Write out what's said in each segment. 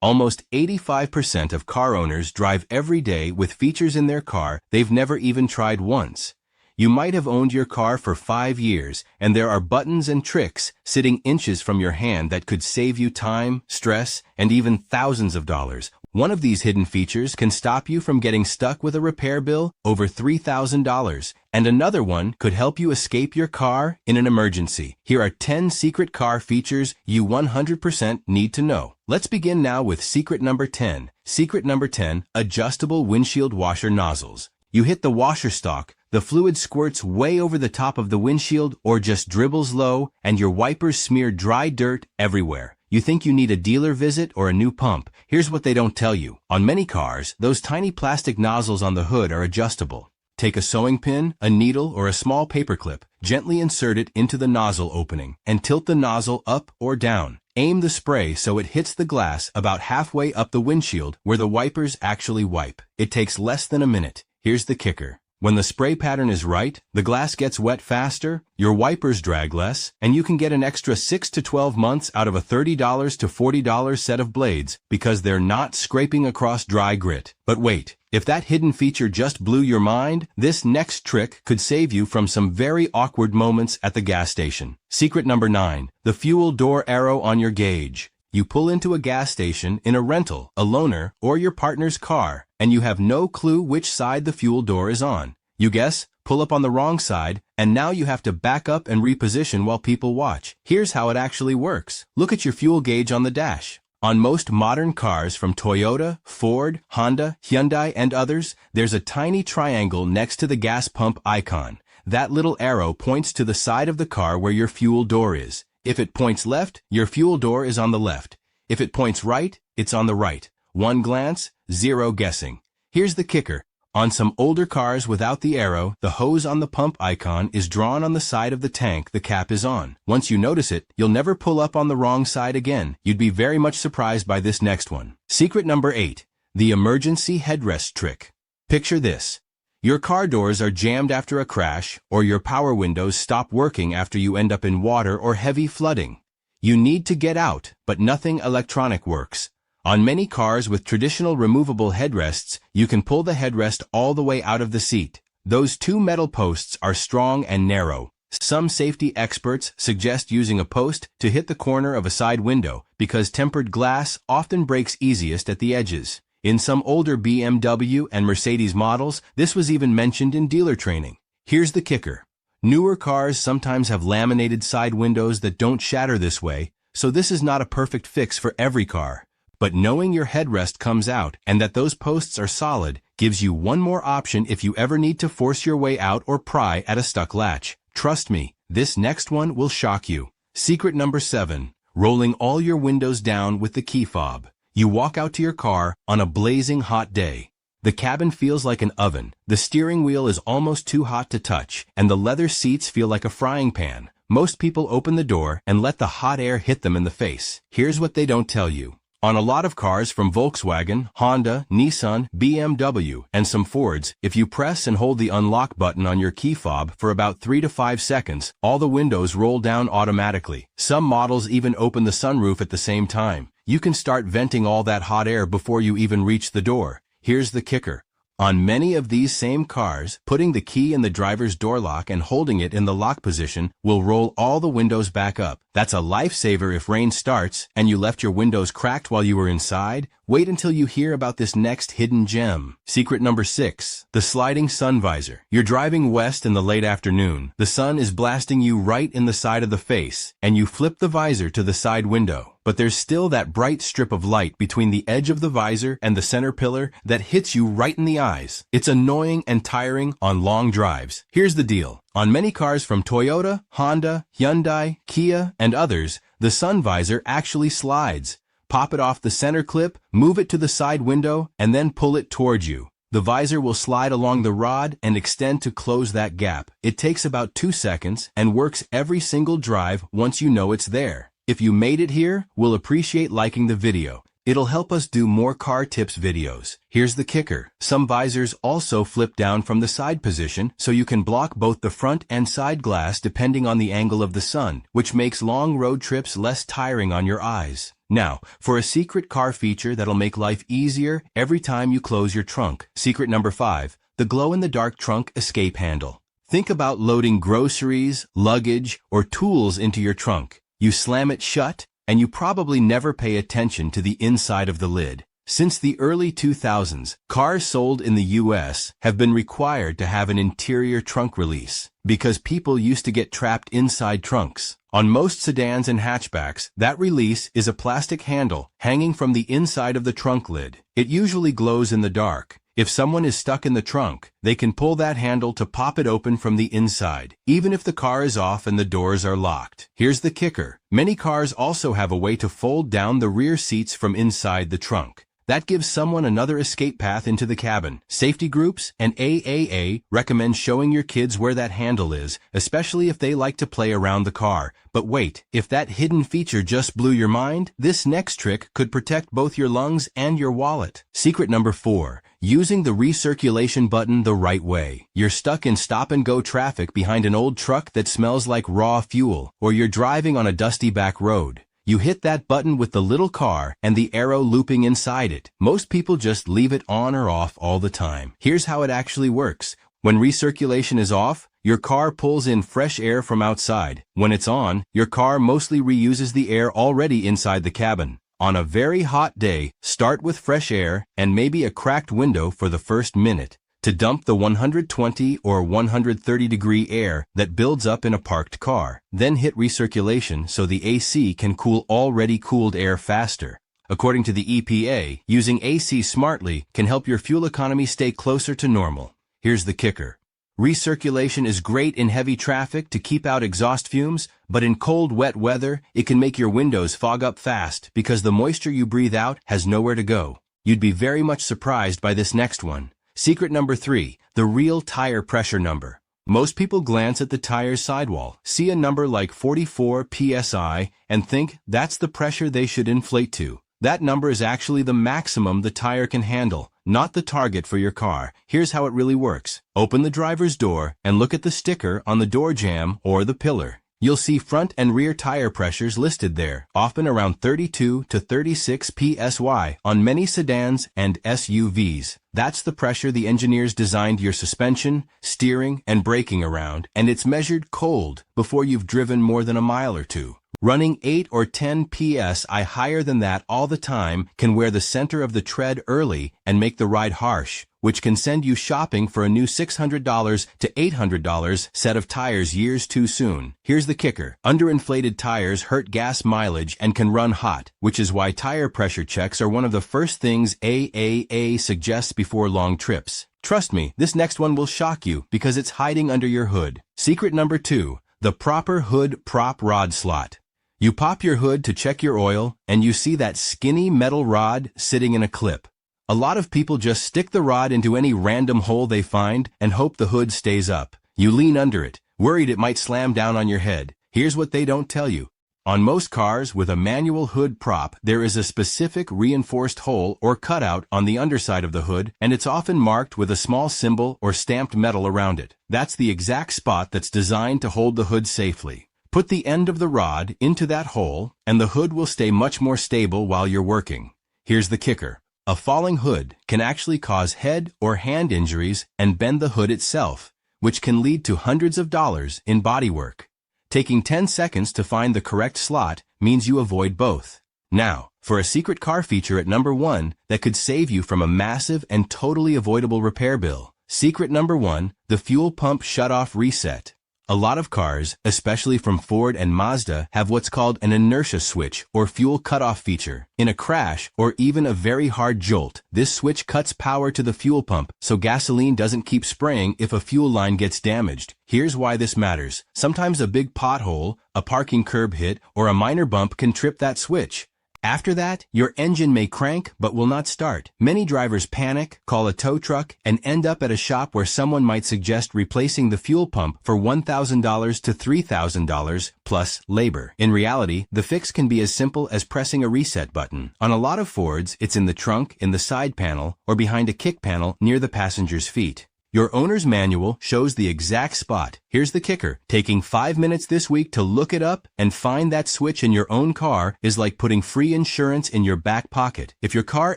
Almost 85% of car owners drive every day with features in their car they've never even tried once. You might have owned your car for 5 years, and there are buttons and tricks sitting inches from your hand that could save you time, stress, and even thousands of dollars. One of these hidden features can stop you from getting stuck with a repair bill over $3,000, and another one could help you escape your car in an emergency. Here are 10 secret car features you 100% need to know. Let's begin now with secret number 10. Secret number 10, adjustable windshield washer nozzles. You hit the washer stalk, the fluid squirts way over the top of the windshield or just dribbles low, and your wipers smear dry dirt everywhere. You think you need a dealer visit or a new pump. Here's what they don't tell you. On many cars, those tiny plastic nozzles on the hood are adjustable. Take a sewing pin, a needle, or a small paperclip, gently insert it into the nozzle opening, and tilt the nozzle up or down. Aim the spray so it hits the glass about halfway up the windshield where the wipers actually wipe. It takes less than a minute. Here's the kicker. When the spray pattern is right, the glass gets wet faster, your wipers drag less, and you can get an extra 6 to 12 months out of a $30 to $40 set of blades because they're not scraping across dry grit. But wait, if that hidden feature just blew your mind, this next trick could save you from some very awkward moments at the gas station. Secret number 9, the fuel door arrow on your gauge. You pull into a gas station in a rental, a loaner, or your partner's car, and you have no clue which side the fuel door is on. You guess, pull up on the wrong side, and now you have to back up and reposition while people watch. Here's how it actually works. Look at your fuel gauge on the dash. On most modern cars from Toyota, Ford, Honda, Hyundai, and others, there's a tiny triangle next to the gas pump icon. That little arrow points to the side of the car where your fuel door is. If it points left, your fuel door is on the left. If it points right, it's on the right. One glance, zero guessing. Here's the kicker. On some older cars without the arrow, the hose on the pump icon is drawn on the side of the tank the cap is on. Once you notice it, you'll never pull up on the wrong side again. You'd be very much surprised by this next one. Secret number 8, the emergency headrest trick. Picture this. Your car doors are jammed after a crash, or your power windows stop working after you end up in water or heavy flooding. You need to get out, but nothing electronic works. On many cars with traditional removable headrests, you can pull the headrest all the way out of the seat. Those two metal posts are strong and narrow. Some safety experts suggest using a post to hit the corner of a side window because tempered glass often breaks easiest at the edges. In some older BMW and Mercedes models, this was even mentioned in dealer training. Here's the kicker. Newer cars sometimes have laminated side windows that don't shatter this way, so this is not a perfect fix for every car. But knowing your headrest comes out and that those posts are solid gives you one more option if you ever need to force your way out or pry at a stuck latch. Trust me, this next one will shock you. Secret number 7, rolling all your windows down with the key fob. You walk out to your car on a blazing hot day. The cabin feels like an oven, the steering wheel is almost too hot to touch, and the leather seats feel like a frying pan. Most people open the door and let the hot air hit them in the face. Here's what they don't tell you. On a lot of cars from Volkswagen, Honda, Nissan, BMW, and some Fords, if you press and hold the unlock button on your key fob for about 3 to 5 seconds, all the windows roll down automatically. Some models even open the sunroof at the same time. You can start venting all that hot air before you even reach the door. Here's the kicker. On many of these same cars, putting the key in the driver's door lock and holding it in the lock position will roll all the windows back up. That's a lifesaver if rain starts and you left your windows cracked while you were inside. Wait until you hear about this next hidden gem. Secret number 6, the sliding sun visor. You're driving west in the late afternoon. The sun is blasting you right in the side of the face, and you flip the visor to the side window. But there's still that bright strip of light between the edge of the visor and the center pillar that hits you right in the eyes. It's annoying and tiring on long drives. Here's the deal. On many cars from Toyota, Honda, Hyundai, Kia, and others, the sun visor actually slides. Pop it off the center clip, move it to the side window, and then pull it towards you. The visor will slide along the rod and extend to close that gap. It takes about 2 seconds and works every single drive once you know it's there. If you made it here, we'll appreciate liking the video. It'll help us do more car tips videos. Here's the kicker. Some visors also flip down from the side position so you can block both the front and side glass depending on the angle of the sun, which makes long road trips less tiring on your eyes. Now, for a secret car feature that'll make life easier every time you close your trunk. Secret number 5, the glow-in-the-dark trunk escape handle. Think about loading groceries, luggage, or tools into your trunk. You slam it shut, and you probably never pay attention to the inside of the lid. Since the early 2000s, cars sold in the US have been required to have an interior trunk release because people used to get trapped inside trunks. On most sedans and hatchbacks, that release is a plastic handle hanging from the inside of the trunk lid. It usually glows in the dark. If someone is stuck in the trunk, they can pull that handle to pop it open from the inside, even if the car is off and the doors are locked. Here's the kicker. Many cars also have a way to fold down the rear seats from inside the trunk. That gives someone another escape path into the cabin. Safety groups and AAA recommend showing your kids where that handle is, especially if they like to play around the car. But wait, if that hidden feature just blew your mind, this next trick could protect both your lungs and your wallet. Secret number 4. Using the recirculation button the right way. You're stuck in stop-and-go traffic behind an old truck that smells like raw fuel, or you're driving on a dusty back road. You hit that button with the little car and the arrow looping inside it. Most people just leave it on or off all the time. Here's how it actually works. When recirculation is off, your car pulls in fresh air from outside. When it's on, your car mostly reuses the air already inside the cabin. On a very hot day, start with fresh air and maybe a cracked window for the first minute to dump the 120 or 130 degree air that builds up in a parked car. Then hit recirculation so the AC can cool already cooled air faster. According to the EPA, using AC smartly can help your fuel economy stay closer to normal. Here's the kicker. Recirculation is great in heavy traffic to keep out exhaust fumes, but in cold, wet weather, it can make your windows fog up fast because the moisture you breathe out has nowhere to go. You'd be very much surprised by this next one. Secret number 3, the real tire pressure number. Most people glance at the tire's sidewall, see a number like 44 psi, and think that's the pressure they should inflate to. That number is actually the maximum the tire can handle, not the target for your car. Here's how it really works. Open the driver's door and look at the sticker on the door jamb or the pillar. You'll see front and rear tire pressures listed there, often around 32 to 36 psi on many sedans and SUVs. That's the pressure the engineers designed your suspension, steering, and braking around, and it's measured cold before you've driven more than a mile or two. Running 8 or 10 psi higher than that all the time can wear the center of the tread early and make the ride harsh, which can send you shopping for a new $600 to $800 set of tires years too soon. Here's the kicker. Underinflated tires hurt gas mileage and can run hot, which is why tire pressure checks are one of the first things AAA suggests before long trips. Trust me, this next one will shock you because it's hiding under your hood. Secret number 2, the proper hood prop rod slot. You pop your hood to check your oil, and you see that skinny metal rod sitting in a clip. A lot of people just stick the rod into any random hole they find and hope the hood stays up. You lean under it, worried it might slam down on your head. Here's what they don't tell you. On most cars with a manual hood prop, there is a specific reinforced hole or cutout on the underside of the hood, and it's often marked with a small symbol or stamped metal around it. That's the exact spot that's designed to hold the hood safely. Put the end of the rod into that hole, and the hood will stay much more stable while you're working. Here's the kicker. A falling hood can actually cause head or hand injuries and bend the hood itself, which can lead to hundreds of dollars in bodywork. Taking 10 seconds to find the correct slot means you avoid both. Now, for a secret car feature at number 1 that could save you from a massive and totally avoidable repair bill. Secret number 1, the fuel pump shutoff reset. A lot of cars, especially from Ford and Mazda, have what's called an inertia switch or fuel cutoff feature. In a crash or even a very hard jolt, this switch cuts power to the fuel pump so gasoline doesn't keep spraying if a fuel line gets damaged. Here's why this matters. Sometimes a big pothole, a parking curb hit, or a minor bump can trip that switch. After that, your engine may crank but will not start. Many drivers panic, call a tow truck, and end up at a shop where someone might suggest replacing the fuel pump for $1,000 to $3,000 plus labor. In reality, the fix can be as simple as pressing a reset button. On a lot of Fords, it's in the trunk, in the side panel, or behind a kick panel near the passenger's feet. Your owner's manual shows the exact spot. Here's the kicker. Taking 5 minutes this week to look it up and find that switch in your own car is like putting free insurance in your back pocket. If your car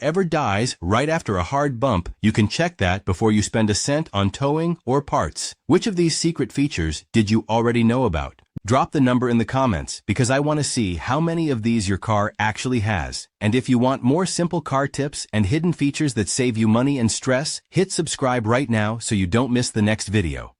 ever dies right after a hard bump, you can check that before you spend a cent on towing or parts. Which of these secret features did you already know about? Drop the number in the comments because I want to see how many of these your car actually has. And if you want more simple car tips and hidden features that save you money and stress, hit subscribe right now so you don't miss the next video.